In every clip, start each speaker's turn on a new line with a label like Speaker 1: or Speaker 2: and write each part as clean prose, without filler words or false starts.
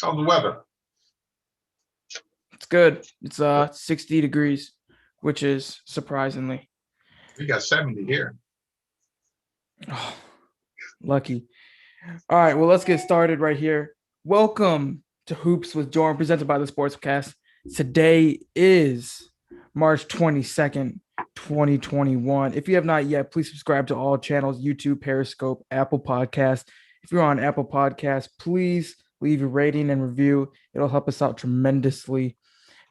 Speaker 1: How's the weather?
Speaker 2: It's good. It's 60 degrees, which is surprisingly.
Speaker 1: We got 70 here.
Speaker 2: Oh, lucky. All right, well, let's get started right here. Welcome to Hoops with Jordan, presented by the Sportscast. Today is March 22nd, 2021. If you have not yet, please subscribe to all channels: YouTube, Periscope, Apple Podcast. If you're on Apple Podcast, please leave a rating and review. It'll help us out tremendously.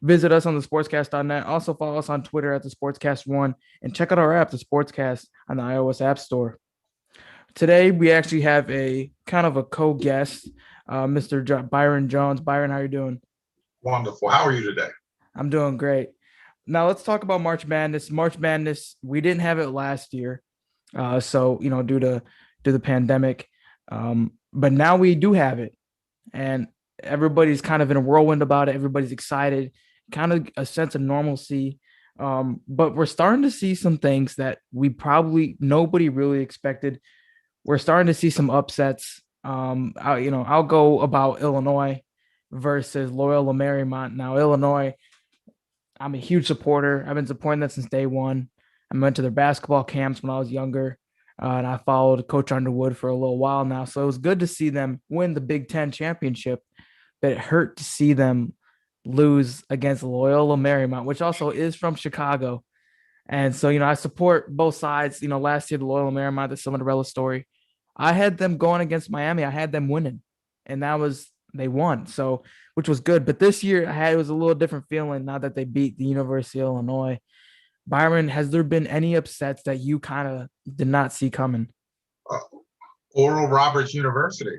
Speaker 2: Visit us on the sportscast.net. Also follow us on Twitter at the Sportscast1 and check out our app, the Sportscast, on the iOS App Store. Today we actually have a kind of a co-guest, Mr. Byron Jones. Byron, how are you doing?
Speaker 1: Wonderful. How are you today?
Speaker 2: I'm doing great. Now let's talk about March Madness. March Madness, we didn't have it last year, so due to the pandemic, but now we do have it, and everybody's kind of in a whirlwind about it. Everybody's excited, kind of a sense of normalcy. But we're starting to see some things that we probably nobody really expected. We're starting to see some upsets. I'll go about Illinois versus Loyola Marymount. Now, Illinois, I'm a huge supporter. I've been supporting them since day one. I went to their basketball camps when I was younger, and I followed Coach Underwood for a little while now. So it was good to see them win the Big Ten championship, but it hurt to see them lose against Loyola Marymount, which also is from Chicago. And so, I support both sides. Last year, the Loyola Marymount, the Cinderella story, I had them going against Miami. I had them winning, and they won. So, which was good. But this year, it was a little different feeling now that they beat the University of Illinois. Byron, has there been any upsets that you kind of did not see coming?
Speaker 1: Uh, Oral Roberts University,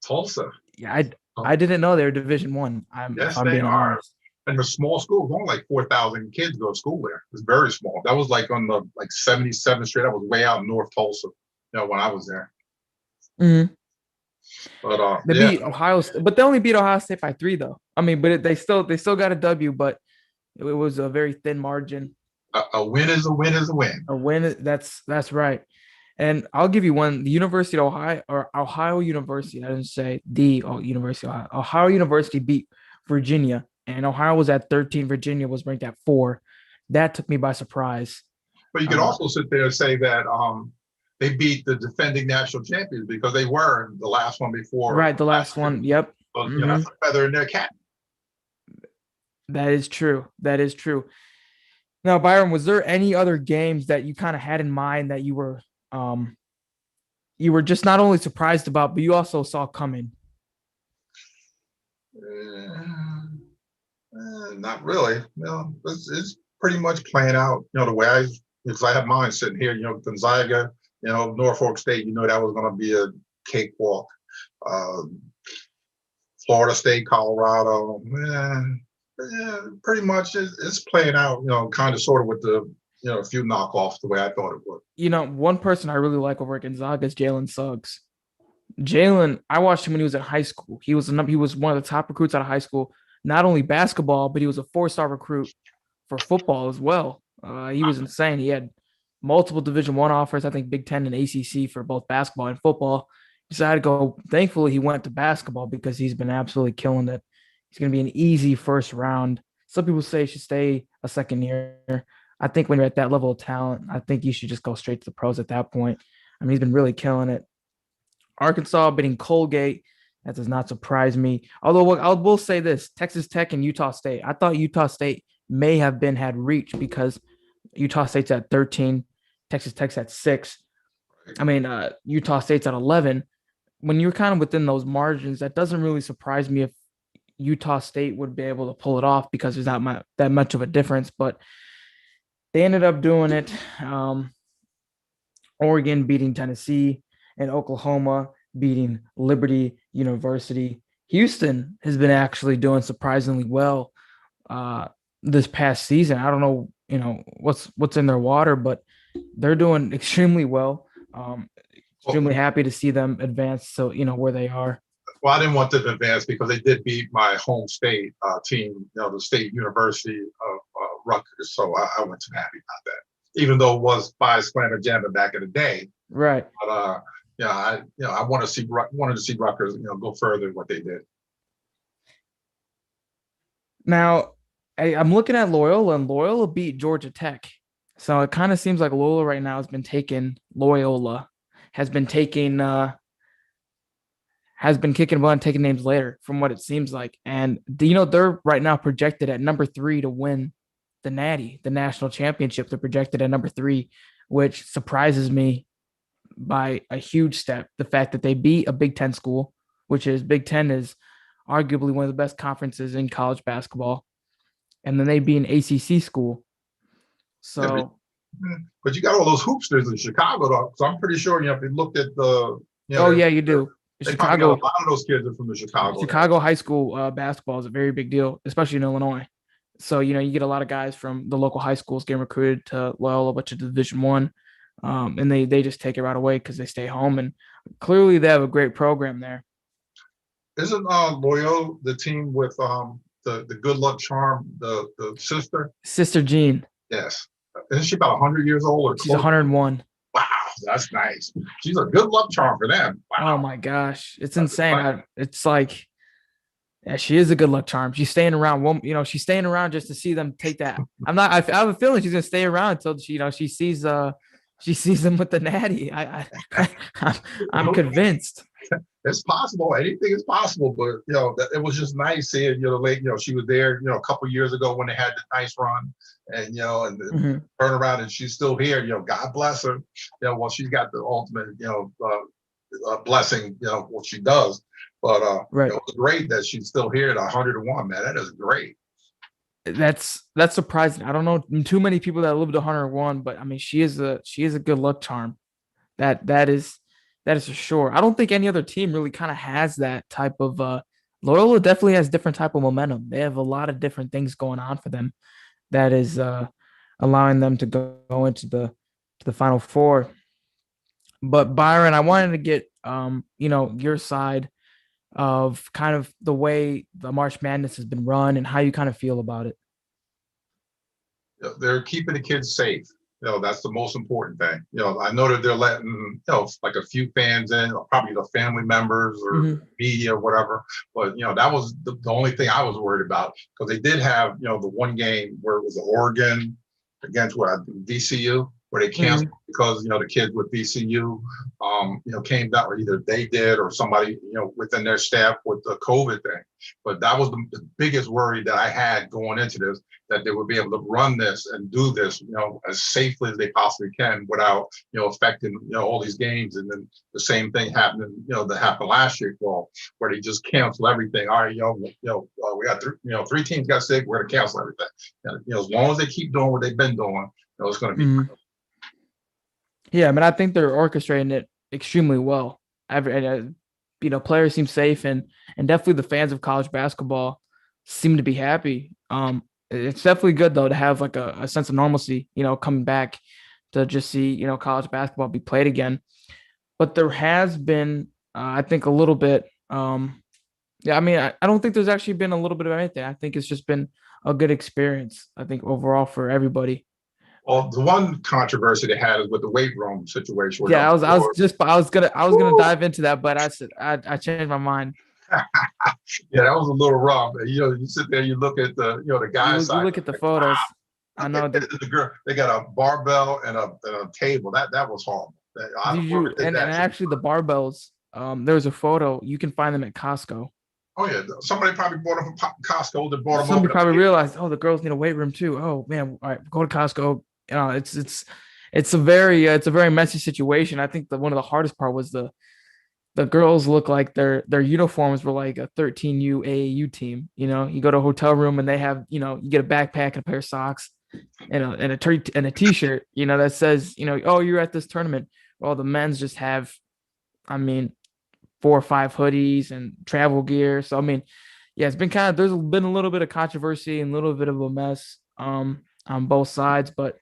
Speaker 1: Tulsa.
Speaker 2: Yeah, I
Speaker 1: Um,
Speaker 2: didn't know they were Division One. If
Speaker 1: yes,
Speaker 2: I'm
Speaker 1: they
Speaker 2: being
Speaker 1: are.
Speaker 2: honest.
Speaker 1: And the small school, only like 4,000 kids go to school there. It's very small. That was like on the 77th Street. That was way out in North Tulsa, when I was there.
Speaker 2: Mhm.
Speaker 1: But
Speaker 2: They
Speaker 1: yeah,
Speaker 2: beat Ohio, but they only beat Ohio State by 3 though. I mean, but they still got a W, but it was a very thin margin.
Speaker 1: a win is a win is a win.
Speaker 2: A win. That's right. And I'll give you one. The University of Ohio or Ohio University. I didn't say the University of Ohio. Ohio University beat Virginia, and Ohio was at 13. Virginia was ranked at 4. That took me by surprise.
Speaker 1: But you could
Speaker 2: Uh,
Speaker 1: also sit there and say that they beat the defending national champions because they were the last one before
Speaker 2: right, the
Speaker 1: last
Speaker 2: last
Speaker 1: year.
Speaker 2: one. Yep.
Speaker 1: So,
Speaker 2: Hmm.
Speaker 1: that's a feather in their cap.
Speaker 2: That is true. That is true. Now, Byron, was there any other games that you kind of had in mind that um you were just not only surprised about, but you also saw coming?
Speaker 1: Uh, Not really. It's pretty much playing out, the way because I have mine sitting here, Gonzaga, Norfolk State, that was going to be a cakewalk. Uh, Florida State, Colorado, pretty much it's playing out, kind of sort of with a few knockoffs the way I thought it would.
Speaker 2: One person I really like over at Gonzaga is Jalen Suggs. Jalen, I watched him when he was in high school. He was one of the top recruits out of high school. Not only basketball, but he was a 4-star recruit for football as well. He was insane. He had multiple Division One offers. I think Big Ten and ACC for both basketball and football. He decided to go. Thankfully, he went to basketball because he's been absolutely killing it. He's going to be an easy first round. Some people say he should stay a second year. I think when you're at that level of talent, I think you should just go straight to the pros at that point. I mean, he's been really killing it. Arkansas beating Colgate. That does not surprise me. Although I will say this: Texas Tech and Utah State. I thought Utah State may have been had reach because Utah State's at 13, Texas Tech's at 6. I mean, Utah State's at 11. When you're kind of within those margins, that doesn't really surprise me if Utah State would be able to pull it off because there's not that much of a difference. But they ended up doing it. Oregon beating Tennessee, and Oklahoma beating Liberty University. Houston has been actually doing surprisingly well uh, this past season. I don't know, what's in their water, but they're doing extremely well.
Speaker 1: Well,
Speaker 2: Extremely happy to see them advance. So where they are.
Speaker 1: well, I didn't want them to advance because they did beat my home state team, the State University of Rutgers. So I wasn't too happy about that, even though it was five slammer jammer back in the day.
Speaker 2: Right.
Speaker 1: But yeah, I wanted to see Rutgers, go further than what they did.
Speaker 2: Now, I'm looking at Loyola, and Loyola beat Georgia Tech. So it kind of seems like Loyola right now has been taking has been kicking butt and taking names later from what it seems like. And they're right now projected at number 3 to win the Natty, the national championship. They're projected at number 3, which surprises me by a huge step. The fact that they beat a Big Ten school, which is Big Ten is arguably one of the best conferences in college basketball, and then they beat an ACC school.
Speaker 1: Yeah,
Speaker 2: So,
Speaker 1: but you got all those hoopsters in Chicago, though. So I'm pretty sure, if you looked at
Speaker 2: oh yeah, you do.
Speaker 1: they probably got a
Speaker 2: Chicago,
Speaker 1: lot of those kids are from the Chicago area.
Speaker 2: Chicago high school basketball is a very big deal, especially in Illinois. So you get a lot of guys from the local high schools getting recruited to Loyola, but to Division One, and they just take it right away because they stay home, and clearly they have a great program there.
Speaker 1: Isn't Loyola the team with the good luck charm, the
Speaker 2: Sister Jean?
Speaker 1: Yes. Isn't she about 100 years old or
Speaker 2: She's 101.
Speaker 1: Wow, that's nice. She's a good luck charm for them. Wow.
Speaker 2: Oh my gosh, it's insane. It's like, yeah, she is a good luck charm. She's staying around. She's staying around just to see them take that. I have a feeling she's gonna stay around until she sees them with the Natty. I'm convinced.
Speaker 1: It's possible. Anything is possible, but it was just nice seeing she was there a couple years ago when they had the nice run, and turn around and she's still here. God bless her. Well, she's got the ultimate blessing. What she does, but
Speaker 2: right.
Speaker 1: It was great that she's still here at 101. Man, that is great.
Speaker 2: That's surprising. I don't know too many people that lived to 101, but I mean, she is a good luck charm. That is for sure. I don't think any other team really kind of has that type of Loyola definitely has different type of momentum. They have a lot of different things going on for them that is allowing them to go into the Final Four. But Byron, I wanted to get your side of kind of the way the March Madness has been run and how you kind of feel about it.
Speaker 1: They're keeping the kids safe. That's the most important thing. I know that they're letting, like a few fans in, probably the family members or media or whatever. But, that was the only thing I was worried about, because they did have, the one game where it was Oregon against VCU, where they canceled because, the kids with VCU, came down, or either they did or somebody, within their staff with the COVID thing. But that was the biggest worry that I had going into this, that they would be able to run this and do this, as safely as they possibly can without, affecting, all these games. And then the same thing happened, that happened last year, where they just cancel everything. All right, we got three teams got sick. We're going to cancel everything. And, as long as they keep doing what they've been doing, it's going to be.
Speaker 2: Yeah, I mean, I think they're orchestrating it extremely well. Players seem safe, and definitely the fans of college basketball seem to be happy. It's definitely good though to have like a sense of normalcy, coming back to just see, college basketball be played again. But there has been, I think, a little bit. I mean, I don't think there's actually been a little bit of anything. I think it's just been a good experience, I think, overall for everybody.
Speaker 1: Well, the one controversy they had is with the weight room situation.
Speaker 2: Yeah, I was gonna dive into that, but I said I changed my mind.
Speaker 1: Yeah, that was a little rough. You sit there, you look at the guys.
Speaker 2: You look at the photos.
Speaker 1: Wow. I know the girl. They got a barbell and a table. That was horrible.
Speaker 2: And actually, the barbells. There's a photo. You can find them at Costco.
Speaker 1: Oh yeah, somebody probably bought them from Costco. That bought them.
Speaker 2: Somebody probably realized, the girls need a weight room too. Oh man, all right, go to Costco. It's a very messy situation. I think one of the hardest part was the girls look like their uniforms were like a 13U AAU team. You go to a hotel room and they have, you get a backpack and a pair of socks and a t-shirt, that says, oh, you're at this tournament. Well, the men's just have, 4 or 5 hoodies and travel gear. So, yeah, it's been there's been a little bit of controversy and a little bit of a mess on both sides, but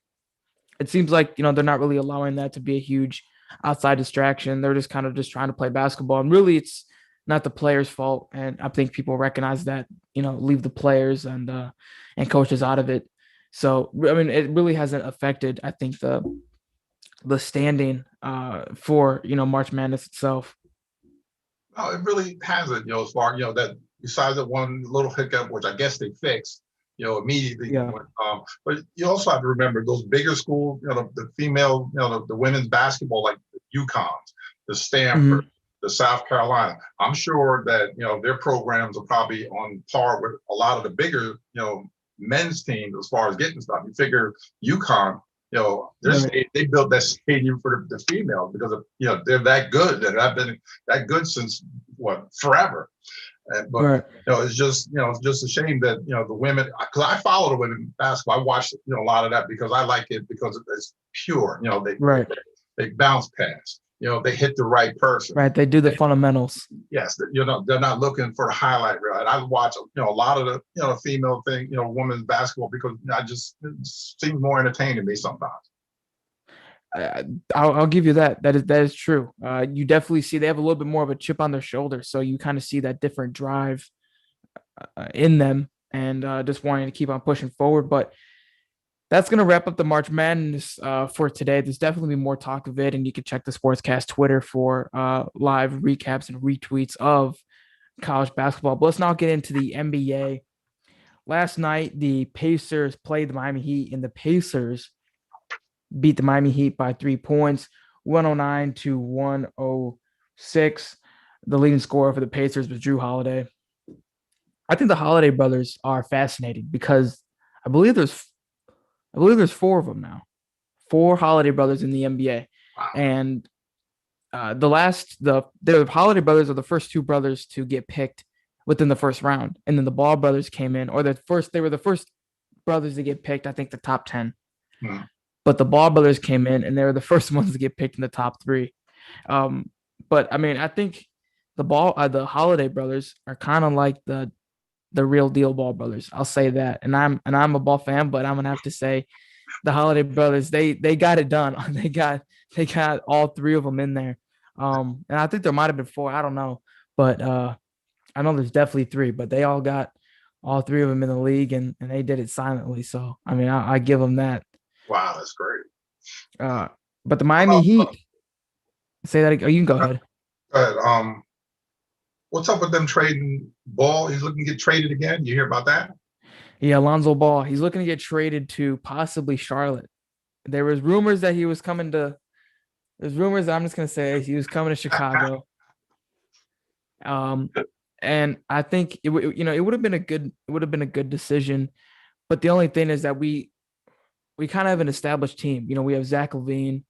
Speaker 2: it seems like, they're not really allowing that to be a huge outside distraction. They're just trying to play basketball, and really it's not the players' fault. And I think people recognize that, leave the players and coaches out of it. So, it really hasn't affected, I think, the standing for, March Madness itself.
Speaker 1: No, it really hasn't, as far, that besides that one little hiccup, which I guess they fixed, immediately.
Speaker 2: Yeah.
Speaker 1: But you also have to remember those bigger schools, the female, the women's basketball, like the UConns, the Stanford,
Speaker 2: Mhm.
Speaker 1: the South Carolina. I'm sure that, their programs are probably on par with a lot of the bigger, men's teams as far as getting stuff. You figure UConn,
Speaker 2: Right.
Speaker 1: they built that stadium for the females because of, they're that good and have been that good since what, forever. But
Speaker 2: Right.
Speaker 1: it's just a shame that the women, because I follow the women basketball. I watch a lot of that because I like it because it's pure.
Speaker 2: Right.
Speaker 1: They bounce pass. They hit the right person.
Speaker 2: Right. They do the fundamentals.
Speaker 1: Yes, they're not looking for the highlight reel. And I watch a lot of the female thing, women's basketball because I just it seems more entertaining to me sometimes.
Speaker 2: I'll give you that. That is true. You definitely see they have a little bit more of a chip on their shoulder, so you kind of see that different drive in them, and just wanting to keep on pushing forward. But that's going to wrap up the March Madness for today. There's definitely more talk of it, and you can check the Sportscast Twitter for live recaps and retweets of college basketball. But let's now get into the NBA. Last night, the Pacers played the Miami Heat, and the Pacers beat the Miami Heat by 3 points, 109 to 106. The leading scorer for the Pacers was Drew Holiday. I think the Holiday brothers are fascinating because I believe there's four of them now, four Holiday brothers in the NBA,
Speaker 1: Wow.
Speaker 2: and the Holiday brothers are the first two brothers to get picked within the first round, and then the Ball brothers came in, or they were the first brothers to get picked. I think the top 10.
Speaker 1: Hmm.
Speaker 2: But the Ball brothers came in and they were the first ones to get picked in the top 3. But I mean, I think the Holiday brothers are kind of like the real deal Ball brothers. I'll say that. And I'm a Ball fan, but I'm gonna have to say the Holiday brothers, they got it done. They got all 3 of them in there. And I think there might have been 4. I don't know, but I know there's definitely 3. But they all got all 3 of them in the league, and they did it silently. So I mean, I give them that.
Speaker 1: Wow, that's great.
Speaker 2: But the Miami Heat, say that again. Oh, you can go ahead.
Speaker 1: But what's up with them trading Ball? He's looking to get traded again. You hear about that?
Speaker 2: Yeah, Alonzo Ball. He's looking to get traded to possibly Charlotte. There was rumors that he was coming to. There's rumors. I'm just gonna say he was coming to Chicago. And I think it would have been a good decision. But the only thing is that we kind of have an established team. We have Zach LaVine,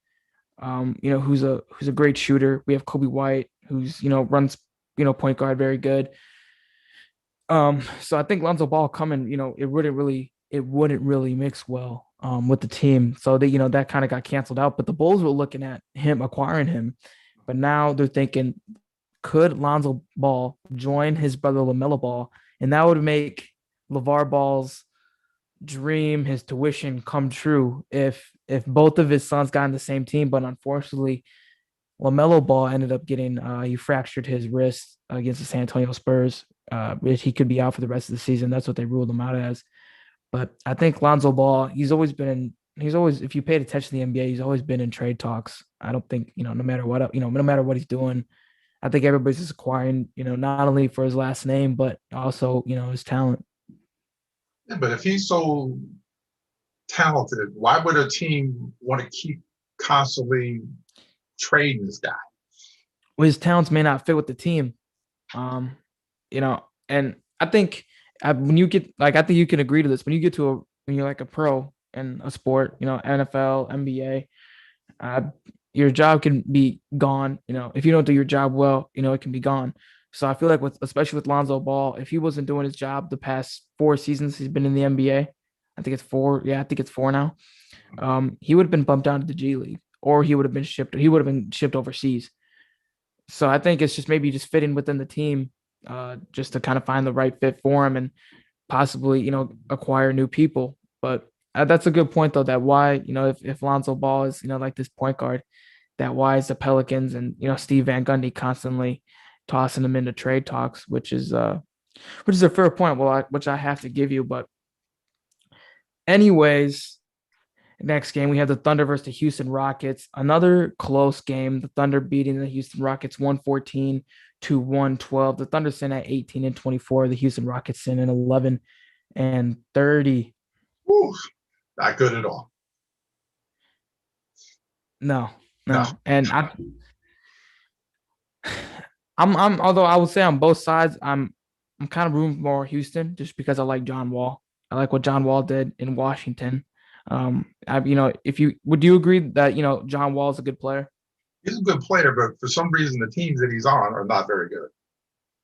Speaker 2: who's a great shooter. We have Kobe White, who's runs point guard very good. So I think Lonzo Ball coming, it wouldn't really mix well with the team. So that kind of got canceled out. But the Bulls were looking at him acquiring him, but now they're thinking, could Lonzo Ball join his brother LaMelo Ball, and that would make LeVar Ball's dream, his tuition, come true if both of his sons got in the same team. But unfortunately, LaMelo Ball ended up getting he fractured his wrist against the San Antonio Spurs. He could be out for the rest of the season. That's what they ruled him out as. But I think Lonzo Ball, if you paid attention to the NBA, he's always been in trade talks. I don't think, no matter what he's doing, I think everybody's just acquiring, not only for his last name, but also, his talent.
Speaker 1: Yeah, but if he's so talented, why would a team want to keep constantly trading this guy?
Speaker 2: Well, his talents may not fit with the team. And I think when you get, like, I think you can agree to this. When you get to when you're like a pro in a sport, NFL, NBA, your job can be gone. If you don't do your job well, it can be gone. So I feel like especially with Lonzo Ball, if he wasn't doing his job the past 4 seasons he's been in the NBA, I think it's 4. Yeah, I think it's 4 now. He would have been bumped down to the G League, or he would have been shipped. He would have been shipped overseas. So I think it's just maybe just fitting within the team, just to kind of find the right fit for him and possibly, acquire new people. But that's a good point, though, that why, if Lonzo Ball is, like this point guard, that why is the Pelicans and, Steve Van Gundy constantly tossing him into trade talks, which is a fair point, which I have to give you. But anyways, next game, we have the Thunder versus the Houston Rockets. Another close game. The Thunder beating the Houston Rockets 114 to 112. The Thunder sitting at 18 and 24. The Houston Rockets sitting at 11 and 30.
Speaker 1: Woo, not good at all.
Speaker 2: No.
Speaker 1: No.
Speaker 2: And I'm although I would say on both sides, I'm kind of rooting for Houston just because I like John Wall. I like what John Wall did in Washington. If you would you agree that John Wall is a good player?
Speaker 1: He's a good player, but for some reason the teams that he's on are not very good.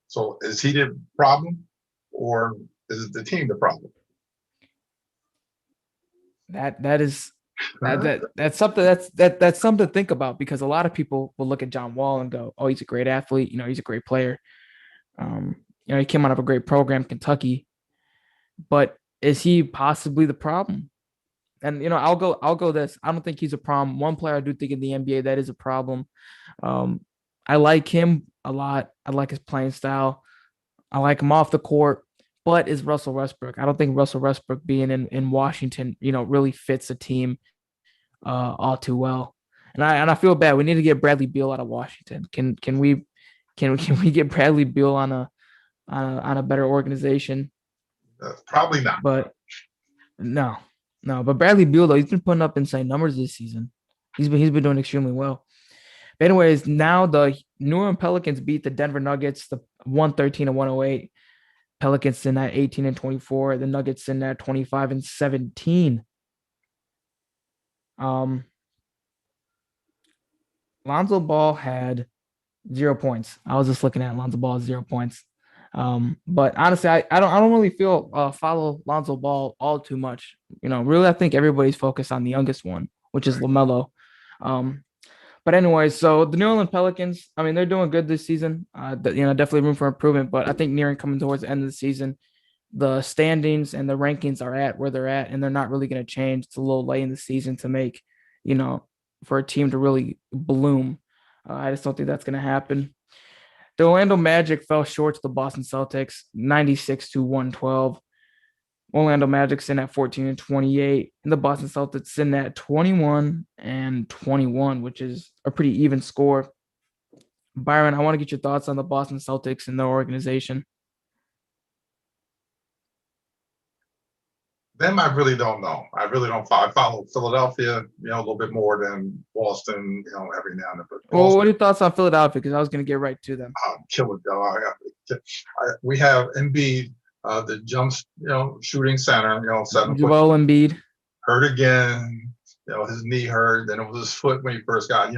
Speaker 1: So is he the problem, or is it the team the problem?
Speaker 2: That's something that's something to think about, because a lot of people will look at John Wall and go, "Oh, he's a great athlete. He's a great player. He came out of a great program, Kentucky, but is he possibly the problem?" And I'll go this. I don't think he's a problem. One player I do think in the NBA that is a problem. I like him a lot. I like his playing style. I like him off the court, but is Russell Westbrook. I don't think Russell Westbrook being in Washington, really fits the team all too well. And I feel bad. We need to get Bradley Beal out of Washington. Can we get Bradley Beal on a better organization?
Speaker 1: Probably not.
Speaker 2: But no. But Bradley Beal, though, he's been putting up insane numbers this season. He's been doing extremely well. But anyways, now the New Orleans Pelicans beat the Denver Nuggets, the 113 and 108. Pelicans in at 18 and 24. The Nuggets in at 25 and 17. Lonzo Ball had 0 points. I was just looking at Lonzo Ball 0 points. But honestly, I don't really follow Lonzo Ball all too much. Really, I think everybody's focused on the youngest one, which is LaMelo. But anyway, so the New Orleans Pelicans, I mean, they're doing good this season. Definitely room for improvement. But I think coming towards the end of the season, the standings and the rankings are at where they're at, and they're not really going to change. It's a little late in the season to make, for a team to really bloom. I just don't think that's going to happen. The Orlando Magic fell short to the Boston Celtics, 96 to 112. Orlando Magic sitting at 14 and 28, and the Boston Celtics sitting at 21 and 21, which is a pretty even score. Byron, I want to get your thoughts on the Boston Celtics and their organization.
Speaker 1: Them, I really don't know. I really don't follow. I follow Philadelphia, a little bit more than Boston, every now and then. But
Speaker 2: Well, what are your thoughts on Philadelphia? Because I was going to get right to them.
Speaker 1: Kill it, though. We have Embiid, the jump, shooting center, 7
Speaker 2: Joel Embiid
Speaker 1: hurt again. His knee hurt. Then it was his foot when he first got.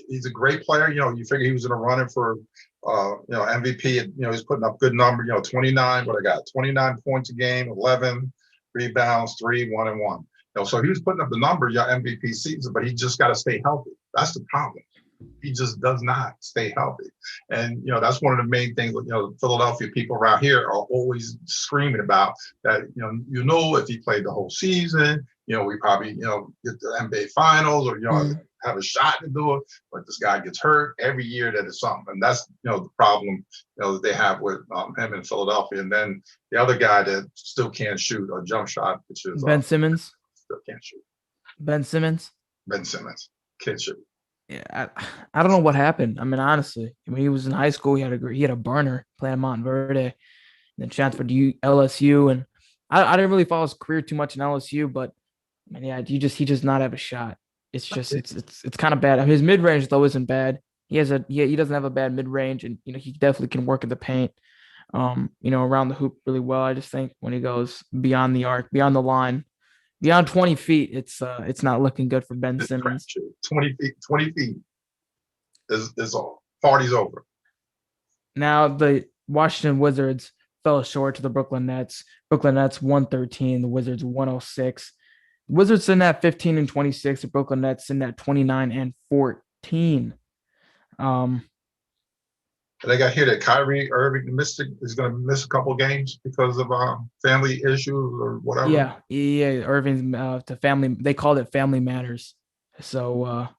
Speaker 1: He's a great player. You figure he was in a running for, MVP. He's putting up good number. 29. But I got 29 points a game, 11 rebounds, 3, 1 and 1. So he was putting up the number, MVP season, but he just got to stay healthy. That's the problem. He just does not stay healthy. And, that's one of the main things, Philadelphia people around here are always screaming about that, if he played the whole season, we probably, get the NBA finals or, have a shot to do it, but this guy gets hurt every year. That is something. And that's, the problem, that they have with him in Philadelphia. And then the other guy that still can't shoot a jump shot, which is
Speaker 2: Ben Simmons.
Speaker 1: Still can't shoot.
Speaker 2: Ben Simmons
Speaker 1: Can't shoot.
Speaker 2: Yeah, I don't know what happened. I mean, honestly, when he was in high school, he had a burner playing Montverde, and then transferred to LSU. And I didn't really follow his career too much in LSU, but I mean, yeah, he just not have a shot. It's just it's kind of bad. His mid range though isn't bad. He doesn't have a bad mid range, and he definitely can work in the paint, around the hoop really well. I just think when he goes beyond the arc, beyond the line, beyond 20 feet, it's not looking good for Ben Simmons.
Speaker 1: 20 feet is all. Party's over.
Speaker 2: Now the Washington Wizards fell short to the Brooklyn Nets. Brooklyn Nets 113, the Wizards 106. Wizards in at 15 and 26. The Brooklyn Nets in at 29 and 14.
Speaker 1: They got here that Kyrie Irving is going to miss a couple games because of family issues or whatever.
Speaker 2: Yeah. Irving's to family. They called it family matters. So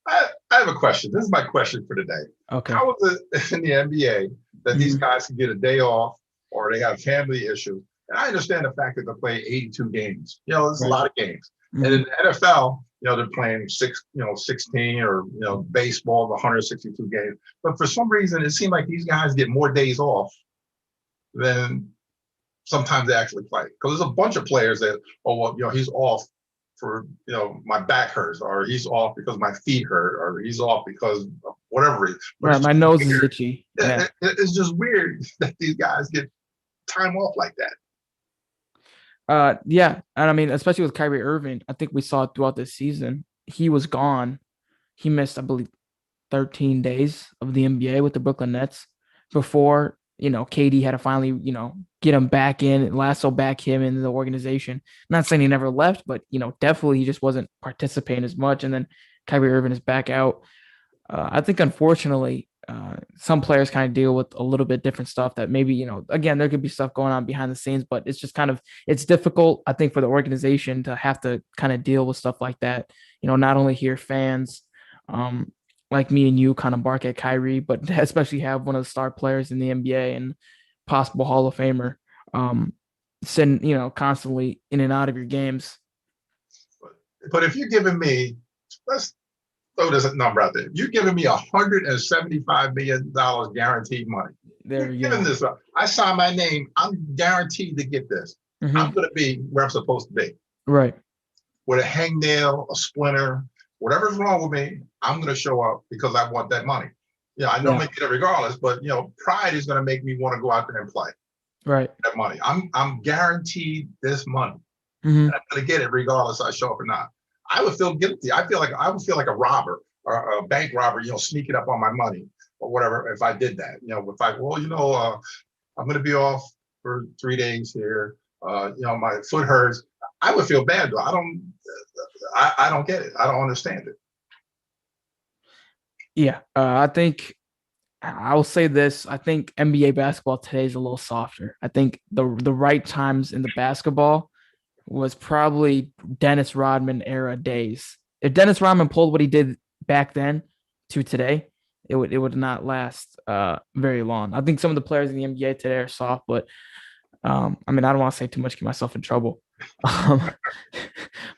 Speaker 1: I have a question. This is my question for today.
Speaker 2: Okay.
Speaker 1: How is it in the NBA that these guys can get a day off or they have family issues? And I understand the fact that they play 82 games. It's a lot of games. And in the NFL, they're playing 16 or, baseball, 162 games. But for some reason, it seemed like these guys get more days off than sometimes they actually play. Because there's a bunch of players that, oh, well, he's off for, my back hurts, or he's off because my feet hurt, or he's off because of whatever it is. But
Speaker 2: Right, my nose is itchy. Yeah.
Speaker 1: It's just weird that these guys get time off like that.
Speaker 2: Yeah, and I mean, especially with Kyrie Irving, I think we saw it throughout this season. He was gone. He missed, I believe, 13 days of the NBA with the Brooklyn Nets before, KD had to finally, get him back in, lasso back him in the organization. Not saying he never left, but, definitely he just wasn't participating as much. And then Kyrie Irving is back out. I think, unfortunately, some players kind of deal with a little bit different stuff that maybe, again, there could be stuff going on behind the scenes, but it's just it's difficult, I think, for the organization to have to kind of deal with stuff like that. Not only hear fans like me and you kind of bark at Kyrie, but especially have one of the star players in the NBA and possible Hall of Famer sitting, constantly in and out of your games.
Speaker 1: But if you're giving me, let's throw this number out there. You're giving me $175 million guaranteed money.
Speaker 2: There you
Speaker 1: go. This up. I sign my name. I'm guaranteed to get this. Mm-hmm. I'm going to be where I'm supposed to be.
Speaker 2: Right.
Speaker 1: With a hangnail, a splinter, whatever's wrong with me, I'm going to show up because I want that money. I know I'm going to get it regardless, but pride is going to make me want to go out there and play.
Speaker 2: Right.
Speaker 1: That money. I'm guaranteed this money.
Speaker 2: Mm-hmm.
Speaker 1: And I'm going to get it regardless if I show up or not. I would feel guilty. I would feel like a robber or a bank robber, sneaking up on my money or whatever if I did that. I'm going to be off for 3 days here. My foot hurts. I would feel bad though. I don't get it. I don't understand it.
Speaker 2: Yeah, I think I will say this. I think NBA basketball today is a little softer. I think the right times in the basketball was probably Dennis Rodman era days. If Dennis Rodman pulled what he did back then to today, it would not last very long. I think some of the players in the NBA today are soft, but I don't want to say too much, get myself in trouble.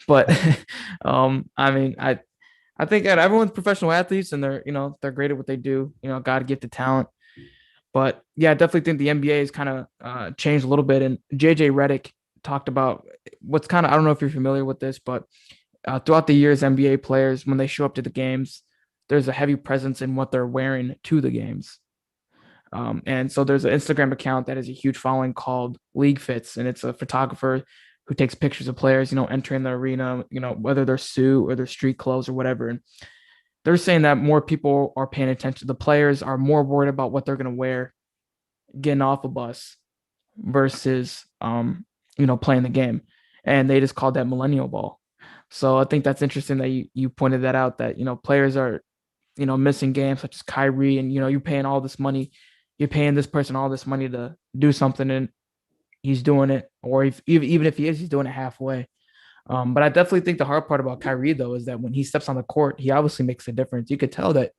Speaker 2: But I think that everyone's professional athletes and they're great at what they do. God gifted talent. But yeah, I definitely think the NBA has kind of changed a little bit. And JJ Redick talked about what's I don't know if you're familiar with this, but throughout the years, NBA players, when they show up to the games, there's a heavy presence in what they're wearing to the games. And so there's an Instagram account that has a huge following called League Fits, and it's a photographer who takes pictures of players, entering the arena, whether they're suit or their street clothes or whatever. And they're saying that more people are paying attention. The players are more worried about what they're going to wear getting off a bus versus, playing the game. And they just called that millennial ball. So I think that's interesting that you pointed that out, that, players are, missing games such as Kyrie, and, you're paying all this money. You're paying this person all this money to do something, and he's doing it, or even if he is, he's doing it halfway. But I definitely think the hard part about Kyrie, though, is that when he steps on the court, he obviously makes a difference. You could tell that,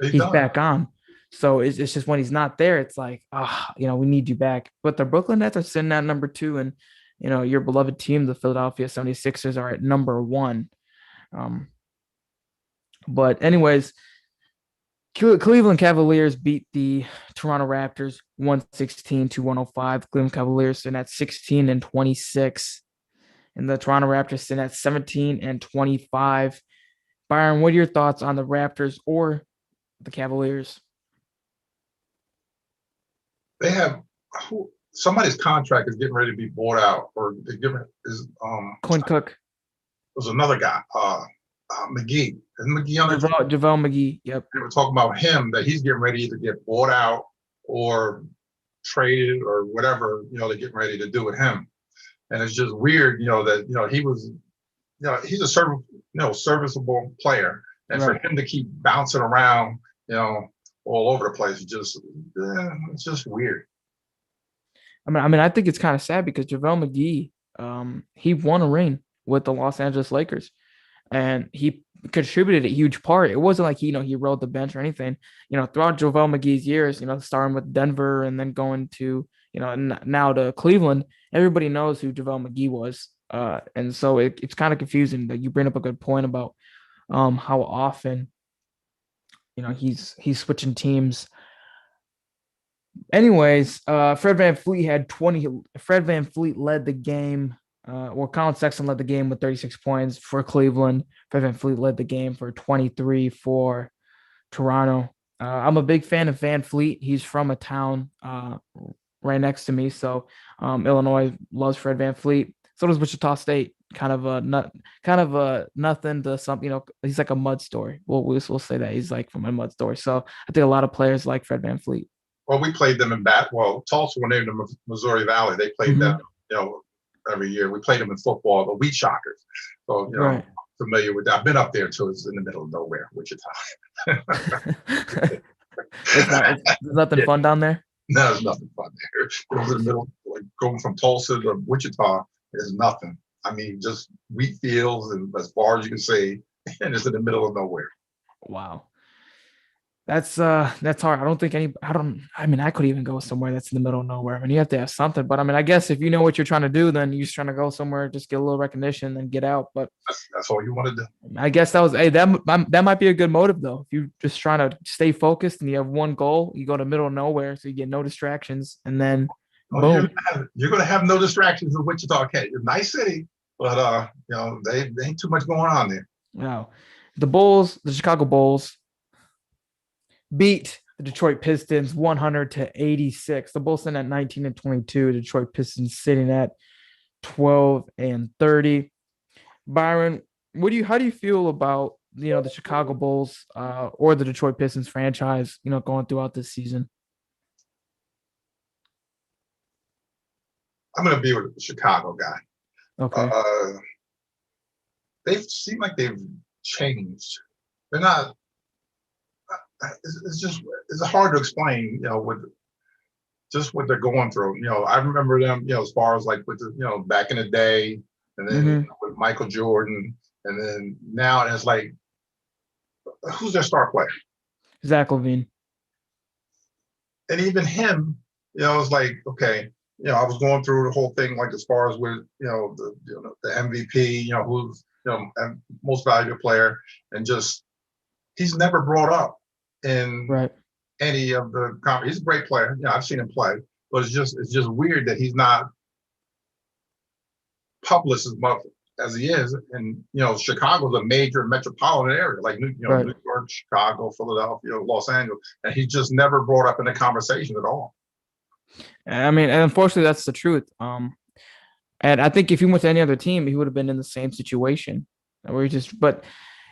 Speaker 2: he's back on. So it's just when he's not there, it's like, we need you back. But the Brooklyn Nets are sitting at number 2, and, your beloved team, the Philadelphia 76ers, are at number 1. But anyways, Cleveland Cavaliers beat the Toronto Raptors 116-105. Cleveland Cavaliers sitting at 16-26, and the Toronto Raptors sitting at 17-25. Byron, what are your thoughts on the Raptors or the Cavaliers?
Speaker 1: They have somebody's contract is getting ready to be bought out, or
Speaker 2: Quinn Cook.
Speaker 1: There's another guy, McGee. Isn't McGee on the
Speaker 2: JaVale McGee? Yep.
Speaker 1: They were talking about him, that he's getting ready to get bought out or traded or whatever, they're getting ready to do with him. And it's just weird, that, he was, he's a serviceable player. And right. For him to keep bouncing around, all over the place, it's just weird.
Speaker 2: I think it's kind of sad because JaVale McGee, he won a ring with the Los Angeles Lakers, and he contributed a huge part. It wasn't like he rode the bench or anything. Throughout JaVale McGee's years, starting with Denver and then going to now to Cleveland, everybody knows who JaVale McGee was. And so it's kind of confusing. That you bring up a good point about how often he's switching teams. Anyways, Fred VanVleet had 20. Fred VanVleet led the game. Colin Sexton led the game with 36 points for Cleveland. Fred VanVleet led the game for 23 for Toronto. I'm a big fan of VanVleet. He's from a town right next to me, so Illinois loves Fred VanVleet. So does Wichita State. Kind of a nothing to something. He's like a mud story. We'll say that he's like from a mud story. So I think a lot of players like Fred VanVleet.
Speaker 1: Well, we played them in Tulsa, when they were in the Missouri Valley, they played them, every year. We played them in football, the Wheat Shockers. So,
Speaker 2: Right.
Speaker 1: I'm familiar with that. I've been up there too. It's in the middle of nowhere, Wichita.
Speaker 2: There's nothing fun down there.
Speaker 1: No, there's nothing fun there. It was in the middle, like going from Tulsa to Wichita is nothing. I mean, just wheat fields and as far as you can see, and it's in the middle of nowhere.
Speaker 2: Wow. That's hard. I could even go somewhere that's in the middle of nowhere. I mean, you have to have something, but I mean, I guess if you know what you're trying to do, then you're just trying to go somewhere, just get a little recognition and get out. But
Speaker 1: that's all you want to do.
Speaker 2: I guess that might be a good motive though. If you're just trying to stay focused and you have one goal, you go to middle of nowhere, so you get no distractions, and then boom.
Speaker 1: You're going to have no distractions in Wichita. Okay, it's a nice city, but they ain't too much going on there.
Speaker 2: Wow. The Chicago Bulls beat the Detroit Pistons 100-86. The Bulls sitting at 19-22. Detroit Pistons sitting at 12-30. Byron, how do you feel about the Chicago Bulls or the Detroit Pistons franchise going throughout this season?
Speaker 1: I'm going to be with the Chicago guy.
Speaker 2: Okay.
Speaker 1: They seem like they've changed. They're not. It's hard to explain, what they're going through. I remember them, as far as like with back in the day, and then with Michael Jordan, and then now it's like, who's their star player?
Speaker 2: Zach LaVine.
Speaker 1: And even him, it's like, okay, I was going through the whole thing, like as far as with the MVP, who's most valuable player, and just he's never brought up in any of the he's a great player. I've seen him play, but it's just weird that he's not published as much as he is. And Chicago's a major metropolitan area, like New York, Chicago, Philadelphia, Los Angeles, and he's just never brought up in the conversation at all.
Speaker 2: I mean, and unfortunately, that's the truth. And I think if he went to any other team, he would have been in the same situation where but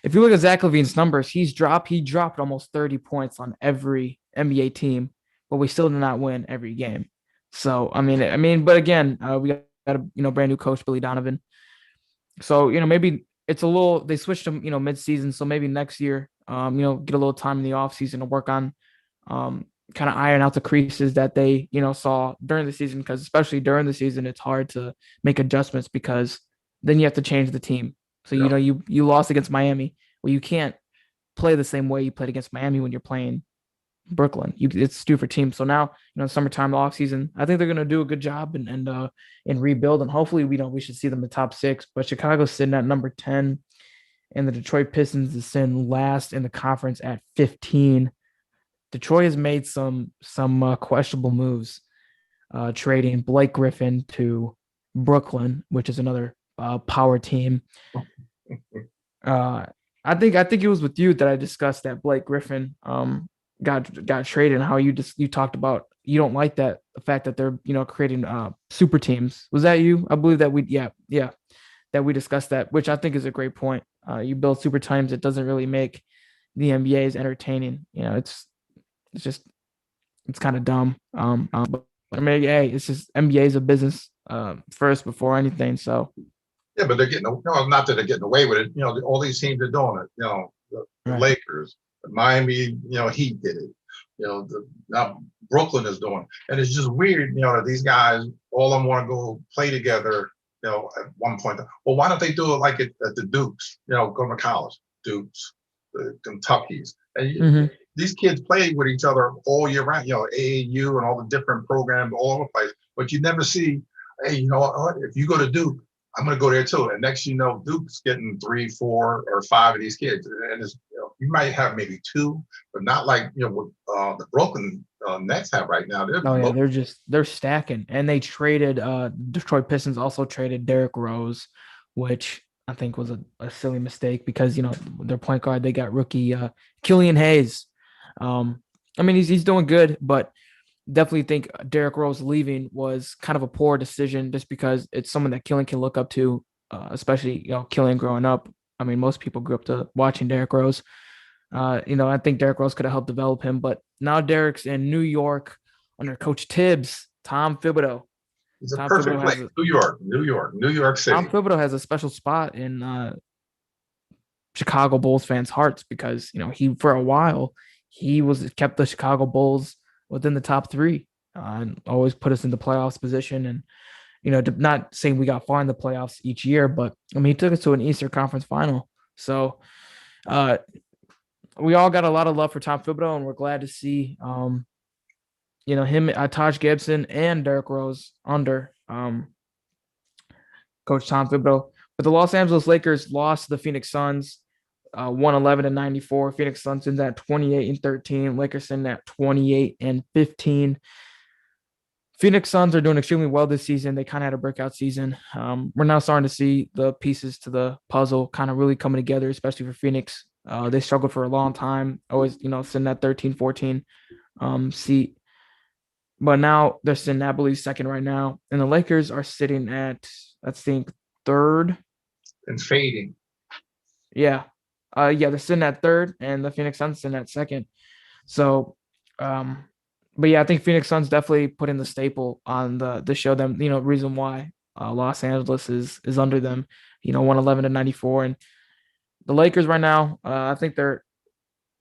Speaker 2: if you look at Zach LaVine's numbers, he dropped almost 30 points on every NBA team, but we still did not win every game. So, I mean, but again, we got a brand new coach, Billy Donovan. So, maybe it's a little, they switched him, mid-season. So maybe next year, get a little time in the offseason to work on kind of iron out the creases that they, saw during the season, because especially during the season, it's hard to make adjustments because then you have to change the team. So, you lost against Miami. Well, you can't play the same way you played against Miami when you're playing Brooklyn. It's due for teams. So now, summertime, the offseason, I think they're going to do a good job and rebuild. And hopefully, we should see them in the top 6. But Chicago's sitting at number 10, and the Detroit Pistons is sitting last in the conference at 15. Detroit has made some questionable moves, trading Blake Griffin to Brooklyn, which is another power team. I think it was with you that I discussed that Blake Griffin got traded, and how you talked about you don't like the fact that they're creating super teams. Was that you? I believe that that we discussed that, which I think is a great point. You build super teams, it doesn't really make the NBA as entertaining. It's kind of dumb. But I mean, hey, it's just NBA is a business first before anything. So.
Speaker 1: Yeah, but they're getting, not that they're getting away with it. All these teams are doing it. The Lakers, the Miami, Heat did it. Now Brooklyn is doing it. And it's just weird, that these guys, all of them want to go play together, at one point. Well, why don't they do it like at the Dukes, go to college, Dukes, the Kentuckys. And these kids play with each other all year round, AAU and all the different programs all over the place. But you never see, hey, if you go to Duke, I'm going to go there too. And next, Duke's getting 3, 4, or 5 of these kids, and you might have maybe 2, but not like what the Brooklyn Nets have right now.
Speaker 2: Oh yeah, they're stacking, and they traded. Detroit Pistons also traded Derrick Rose, which I think was a silly mistake because their point guard, they got rookie Killian Hayes. I mean he's doing good, but definitely think Derrick Rose leaving was kind of a poor decision just because it's someone that Killian can look up to, especially Killian growing up. I mean, most people grew up to watching Derrick Rose. I think Derrick Rose could have helped develop him, but now Derrick's in New York under Coach Tibbs, Tom Thibodeau.
Speaker 1: It's a perfect place. New York City.
Speaker 2: Tom Thibodeau has a special spot in Chicago Bulls fans' hearts because he for a while he kept the Chicago Bulls within the top 3 and always put us in the playoffs position. And not saying we got far in the playoffs each year, but I mean he took us to an Eastern Conference final. So we all got a lot of love for Tom Thibodeau, and we're glad to see him, Taj Gibson, and Derrick Rose under Coach Tom Thibodeau. But the Los Angeles Lakers lost to the Phoenix Suns, 111-94. Phoenix Suns in that 28-13. Lakers in that 28-15. Phoenix Suns are doing extremely well this season. They kind of had a breakout season. We're now starting to see the pieces to the puzzle kind of really coming together, especially for Phoenix. They struggled for a long time, always, sitting at 13-14 seat. But now they're sitting, I believe, second right now. And the Lakers are sitting at, I think, third.
Speaker 1: And fading.
Speaker 2: Yeah. They're sitting at third, and the Phoenix Suns sitting at second. So, but yeah, I think Phoenix Suns definitely put in the staple on to show them, reason why Los Angeles is under them, 111-94. And the Lakers right now, I think there's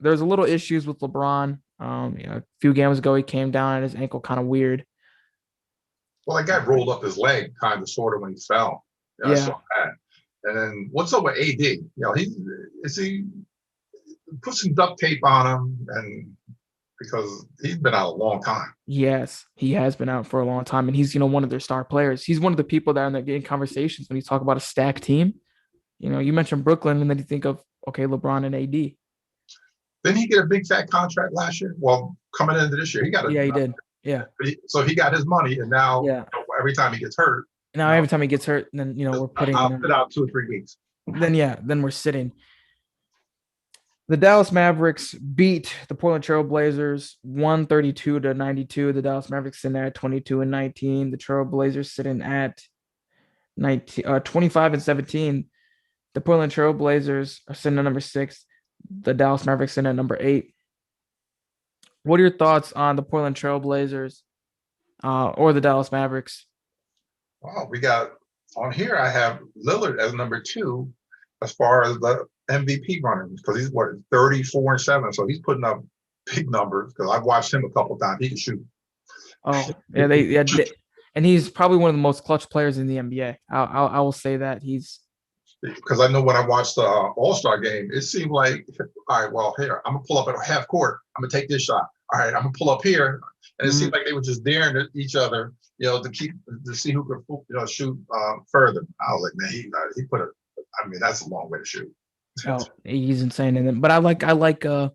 Speaker 2: a little issues with LeBron. A few games ago, he came down at his ankle kind of weird.
Speaker 1: Well, that guy rolled up his leg kind of sort of when he fell. I saw that. And then what's up with AD? He put some duct tape on him, and because he's been out a long time.
Speaker 2: Yes, he has been out for a long time, and he's one of their star players. He's one of the people that are in conversations when you talk about a stacked team. You mentioned Brooklyn, and then you think of LeBron and AD.
Speaker 1: Didn't he get a big fat contract last year? Well, coming into this year, he got
Speaker 2: he did. Yeah.
Speaker 1: So he got his money, and now every time he gets hurt.
Speaker 2: Now every time he gets hurt, then we're putting.
Speaker 1: I'll sit out 2 or 3 weeks.
Speaker 2: Then we're sitting. The Dallas Mavericks beat the Portland Trail Blazers 132-92. The Dallas Mavericks sitting at 22-19. The Trail Blazers sitting at 25-17. The Portland Trail Blazers are sitting at number 6. The Dallas Mavericks sitting at number 8. What are your thoughts on the Portland Trail Blazers or the Dallas Mavericks?
Speaker 1: Well, we got on here. I have Lillard as number 2 as far as the MVP runners because he's 34-7, so he's putting up big numbers. Because I've watched him a couple of times. He can shoot.
Speaker 2: Oh yeah, and he's probably one of the most clutch players in the NBA. I will say that he's.
Speaker 1: Because I know when I watched the All-Star game, it seemed like, all right, well, here, I'm going to pull up at half court. I'm going to take this shot. All right, I'm going to pull up here. And it seemed like they were just daring each other, to see who could, shoot further. I was like, man, he that's a long way to shoot.
Speaker 2: Oh, he's insane. But I like the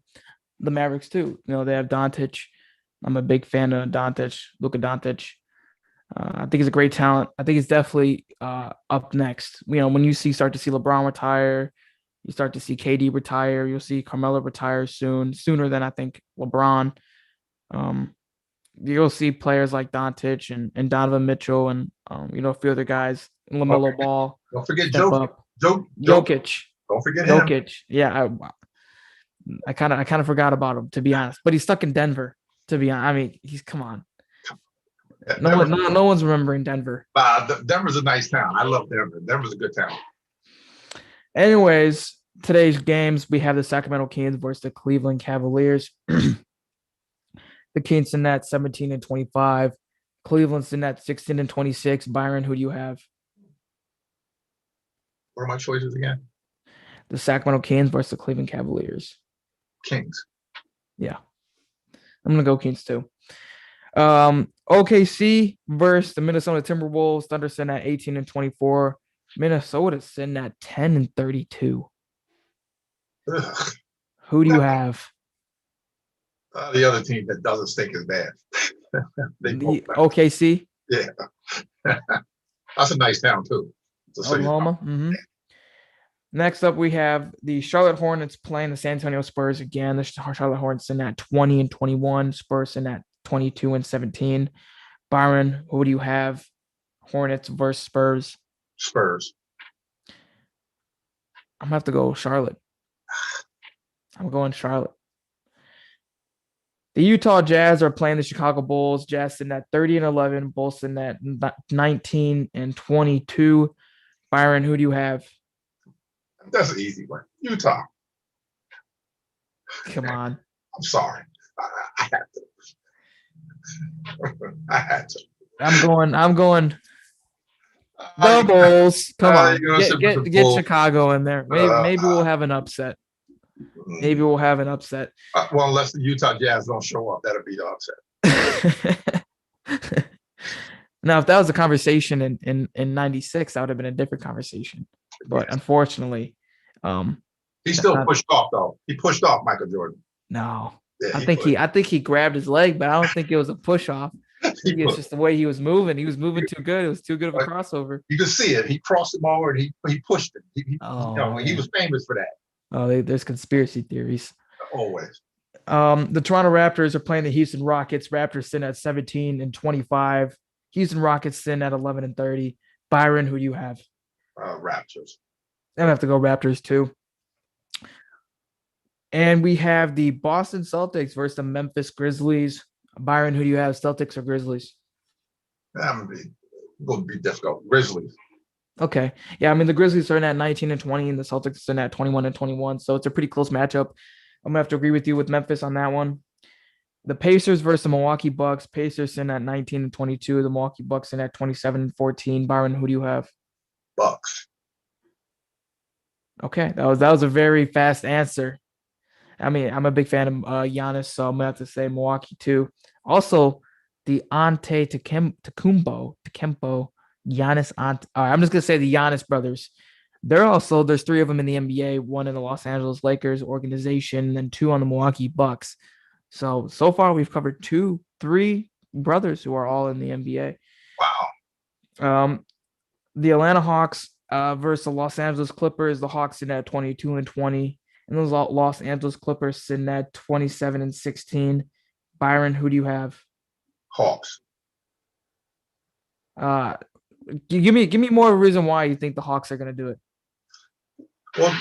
Speaker 2: Mavericks too. They have Doncic. I'm a big fan of Doncic, Luka Doncic. I think he's a great talent. I think he's definitely up next. When you start to see LeBron retire, you start to see KD retire. You'll see Carmelo retire sooner than I think LeBron. You'll see players like Doncic and Donovan Mitchell and a few other guys. LaMelo Ball.
Speaker 1: Don't forget
Speaker 2: Jokic.
Speaker 1: Don't forget him.
Speaker 2: Jokic. Yeah, I kind of forgot about him, to be honest. But he's stuck in Denver. To be honest, I mean, come on. No one's remembering Denver.
Speaker 1: Denver's a nice town. I love Denver. Denver's a good town.
Speaker 2: Anyways, today's games, we have the Sacramento Kings versus the Cleveland Cavaliers. The Kings in that 17-25. Cleveland's in that 16-26. Byron, who do you have?
Speaker 3: What are my choices again?
Speaker 2: The Sacramento Kings versus the Cleveland Cavaliers.
Speaker 3: Kings.
Speaker 2: Yeah. I'm going to go Kings too. OKC versus the Minnesota Timberwolves. Thunder sitting at 18-24. Minnesota's sitting at 10-32.
Speaker 1: Ugh.
Speaker 2: Who do you have?
Speaker 1: The other team that doesn't stink as bad. They both
Speaker 2: The OKC,
Speaker 1: yeah. That's a nice town too. Just so you know.
Speaker 2: Oklahoma. Next up, we have the Charlotte Hornets playing the San Antonio Spurs again. The Charlotte Hornets in at 20-21. Spurs in at 22-17. Byron, who do you have? Hornets versus Spurs.
Speaker 1: Spurs.
Speaker 2: I'm gonna have to go Charlotte. I'm going Charlotte. The Utah Jazz are playing the Chicago Bulls. Jazz sitting at 30-11. Bulls sitting at 19-22. Byron, who do you have?
Speaker 1: That's an easy one. Utah.
Speaker 2: Come on.
Speaker 1: I'm sorry. I had to. I had to.
Speaker 2: I'm going the Bulls. Come on. Get Chicago in there. Maybe we'll have an upset. Maybe we'll have an upset.
Speaker 1: Well, unless the Utah Jazz don't show up, that'll be the upset.
Speaker 2: Now, if that was a conversation in 96, that would have been a different conversation. But unfortunately,
Speaker 1: he still pushed off though. He pushed off Michael Jordan.
Speaker 2: No.
Speaker 1: Yeah,
Speaker 2: I think he grabbed his leg, but I don't think it was a push off. It's just the way he was moving. He was moving too good. It was too good of a crossover.
Speaker 1: You could see it. He crossed him over and he pushed it. He was famous for that.
Speaker 2: Oh, there's conspiracy theories.
Speaker 1: Always.
Speaker 2: The Toronto Raptors are playing the Houston Rockets. Raptors sitting at 17-25. Houston Rockets sitting at 11-30. Byron, who do you have?
Speaker 1: Raptors.
Speaker 2: I'm gonna have to go Raptors too. And we have the Boston Celtics versus the Memphis Grizzlies. Byron, who do you have? Celtics or Grizzlies?
Speaker 1: That would be difficult. Grizzlies.
Speaker 2: Okay. Yeah, I mean the Grizzlies are in at 19-20 and the Celtics are in at 21-21. So it's a pretty close matchup. I'm gonna have to agree with you with Memphis on that one. The Pacers versus the Milwaukee Bucks. Pacers in at 19-22. The Milwaukee Bucks in at 27-14. Byron, who do you have?
Speaker 1: Bucks.
Speaker 2: Okay, that was a very fast answer. I mean, I'm a big fan of Giannis, so I'm gonna have to say Milwaukee too. Also, the Antetokounmpo, Giannis Ante. All right, I'm just gonna say the Giannis brothers. There's three of them in the NBA, one in the Los Angeles Lakers organization, and two on the Milwaukee Bucks. So far we've covered 3 brothers who are all in the NBA.
Speaker 1: Wow.
Speaker 2: The Atlanta Hawks versus the Los Angeles Clippers. The Hawks in at 22-20. And those Los Angeles Clippers sitting at 27-16. Byron, who do you have?
Speaker 1: Hawks.
Speaker 2: Give me more reason why you think the Hawks are going to do it.
Speaker 1: Well,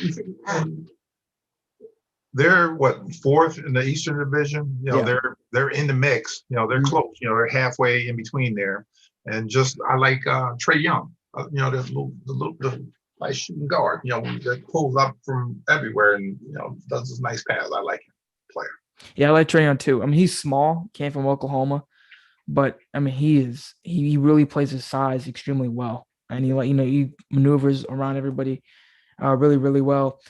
Speaker 1: they're fourth in the Eastern Division. They're in the mix. They're close. They're halfway in between there. And just I like Trae Young. The nice shooting guard. That pulls up from everywhere and does this nice pass. I like him, player.
Speaker 2: Yeah, I like Trae Young too. I mean, he's small, came from Oklahoma, but I mean, he really plays his size extremely well, and he maneuvers around everybody really, really well.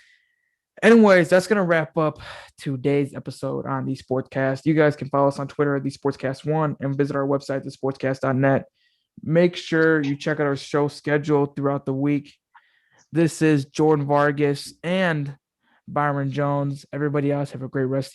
Speaker 2: Anyways, that's gonna wrap up today's episode on the Sportscast. You guys can follow us on Twitter at the Sportscast1 and visit our website, thesportscast.net. Make sure you check out our show schedule throughout the week. This is Jordan Vargas and Byron Jones. Everybody else have a great rest of your